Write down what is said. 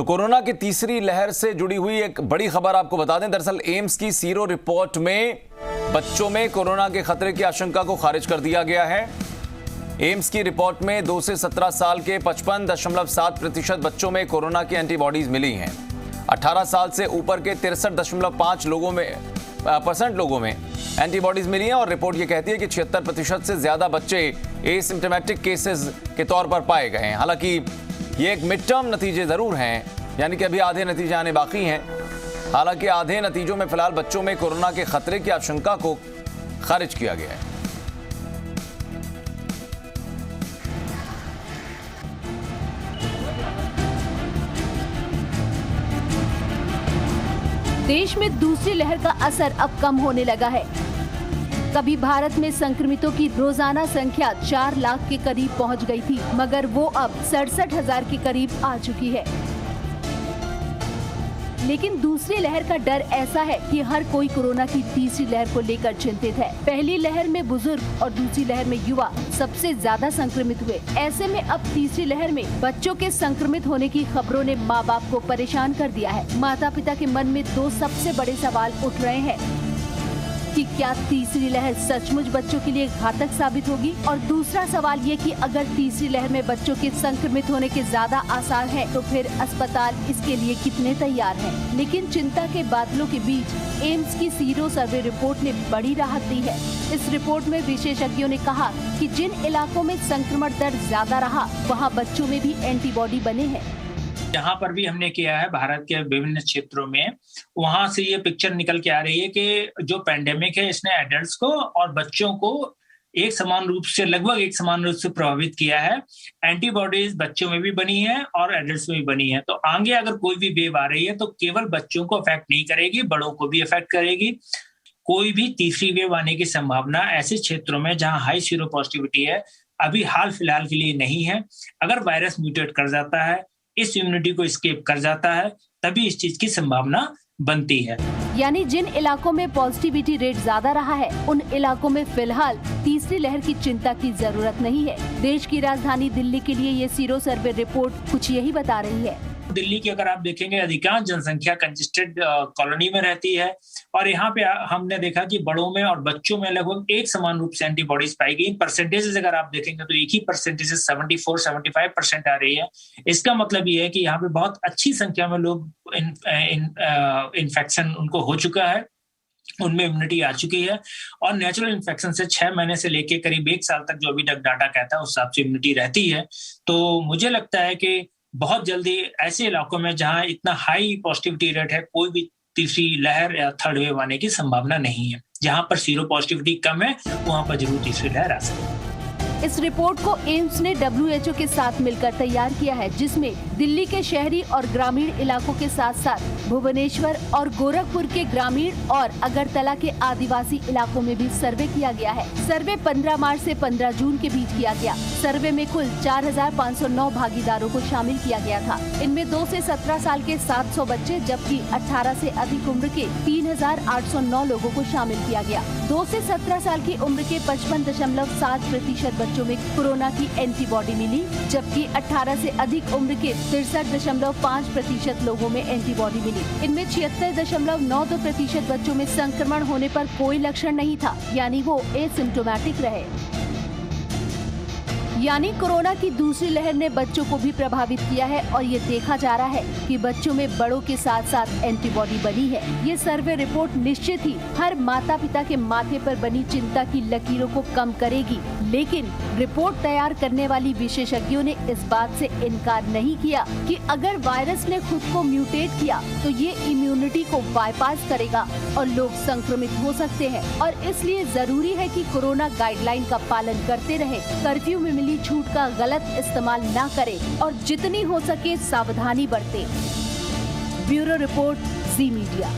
तो कोरोना की तीसरी लहर से जुड़ी हुई एक बड़ी खबर आपको बता दें। दरअसल एम्स की सीरो रिपोर्ट में बच्चों में कोरोना के खतरे की आशंका को खारिज कर दिया गया है। एम्स की रिपोर्ट में 2 से 17 साल के 55.7% बच्चों में कोरोना की एंटीबॉडीज मिली हैं। 18 साल से ऊपर के 63.5% लोगों में एंटीबॉडीज मिली हैं और रिपोर्ट ये कहती है कि 76% से ज्यादा बच्चे एसिम्प्टोमेटिक केसेस के तौर पर पाए गए हैं। हालांकि ये एक मिड टर्म नतीजे जरूर हैं, यानी कि अभी आधे नतीजे आने बाकी हैं। हालांकि आधे नतीजों में फिलहाल बच्चों में कोरोना के खतरे की आशंका को खारिज किया गया है। देश में दूसरी लहर का असर अब कम होने लगा है। कभी भारत में संक्रमितों की रोजाना संख्या 4 लाख के करीब पहुंच गई थी, मगर वो अब 67,000 के करीब आ चुकी है। लेकिन दूसरी लहर का डर ऐसा है कि हर कोई कोरोना की तीसरी लहर को लेकर चिंतित है। पहली लहर में बुजुर्ग और दूसरी लहर में युवा सबसे ज्यादा संक्रमित हुए। ऐसे में अब तीसरी लहर में बच्चों के संक्रमित होने की खबरों ने माँ बाप को परेशान कर दिया है। माता पिता के मन में 2 सबसे बड़े सवाल उठ रहे हैं कि क्या तीसरी लहर सचमुच बच्चों के लिए घातक साबित होगी, और दूसरा सवाल ये कि अगर तीसरी लहर में बच्चों के संक्रमित होने के ज्यादा आसार हैं, तो फिर अस्पताल इसके लिए कितने तैयार हैं। लेकिन चिंता के बादलों के बीच एम्स की सीरो सर्वे रिपोर्ट ने बड़ी राहत दी है। इस रिपोर्ट में विशेषज्ञों ने कहा कि जिन इलाकों में संक्रमण दर ज्यादा रहा, वहाँ बच्चों में भी एंटीबॉडी बने हैं। जहाँ पर भी हमने किया है भारत के विभिन्न क्षेत्रों में, वहां से ये पिक्चर निकल के आ रही है कि जो पैंडेमिक है इसने एडल्ट्स को और बच्चों को एक समान रूप से, लगभग एक समान रूप से प्रभावित किया है। एंटीबॉडीज बच्चों में भी बनी है और एडल्ट्स में भी बनी है। तो आगे अगर कोई भी वेव आ रही है तो केवल बच्चों को अफेक्ट नहीं करेगी, बड़ों को भी अफेक्ट करेगी। कोई भी तीसरी वेव आने की संभावना ऐसे क्षेत्रों में जहां हाई सीरो पॉजिटिविटी है अभी हाल फिलहाल के लिए नहीं है। अगर वायरस म्यूटेट कर जाता है, इस इम्यूनिटी को एस्केप कर जाता है, तभी इस चीज की संभावना बनती है। यानी जिन इलाकों में पॉजिटिविटी रेट ज्यादा रहा है, उन इलाकों में फिलहाल तीसरी लहर की चिंता की जरूरत नहीं है। देश की राजधानी दिल्ली के लिए ये सीरो सर्वे रिपोर्ट कुछ यही बता रही है। दिल्ली की अगर आप देखेंगे, अधिकांश जनसंख्या कंजेस्टेड कॉलोनी में रहती है और यहाँ पे हमने देखा कि बड़ों में और बच्चों में लगभग एक समान रूप से एंटीबॉडीज पाई गई। परसेंटेजेस अगर आप देखेंगे तो एक ही परसेंटेज 74-75% आ रही है। इसका मतलब ये है कि यहाँ पे बहुत अच्छी संख्या में लोग इन्फेक्शन उनको हो चुका है, उनमें इम्यूनिटी आ चुकी है और नेचुरल इन्फेक्शन से 6 महीने से लेके करीब 1 साल तक जो अभी तक डाटा कहता है उस हिसाब से इम्यूनिटी रहती है। तो मुझे लगता है कि बहुत जल्दी ऐसे इलाकों में जहां इतना हाई पॉजिटिविटी रेट है, कोई भी तीसरी लहर या थर्ड वेव आने की संभावना नहीं है। जहां पर सीरो पॉजिटिविटी कम है, वहां पर जरूर तीसरी लहर आ सकती है। इस रिपोर्ट को एम्स ने WHO के साथ मिलकर तैयार किया है, जिसमें दिल्ली के शहरी और ग्रामीण इलाकों के साथ साथ भुवनेश्वर और गोरखपुर के ग्रामीण और अगरतला के आदिवासी इलाकों में भी सर्वे किया गया है। सर्वे 15 मार्च से 15 जून के बीच किया गया। सर्वे में कुल 4,509 भागीदारों को शामिल किया गया था। इनमें 2 से 17 साल के 700 बच्चे, जबकि 18 से अधिक उम्र के 3,809 लोगों को शामिल किया गया। 2 से 17 साल की उम्र के 55.7% बच्चों में कोरोना की एंटीबॉडी मिली, जबकि 18 से अधिक उम्र के 63.5% लोगों में एंटीबॉडी मिली। इनमें 76.92% बच्चों में संक्रमण होने पर कोई लक्षण नहीं था, यानी वो एसिम्प्टोमेटिक रहे। यानी कोरोना की दूसरी लहर ने बच्चों को भी प्रभावित किया है और ये देखा जा रहा है कि बच्चों में बड़ों के साथ साथ एंटीबॉडी बनी है। ये सर्वे रिपोर्ट निश्चित ही हर माता पिता के माथे पर बनी चिंता की लकीरों को कम करेगी, लेकिन रिपोर्ट तैयार करने वाली विशेषज्ञों ने इस बात से इनकार नहीं किया कि अगर वायरस ने खुद को म्यूटेट किया तो ये इम्यूनिटी को बाईपास करेगा और लोग संक्रमित हो सकते हैं, और इसलिए जरूरी है कि कोरोना गाइडलाइन का पालन करते रहे, कर्फ्यू में मिली छूट का गलत इस्तेमाल न करें और जितनी हो सके सावधानी बरतें। ब्यूरो रिपोर्ट, जी मीडिया।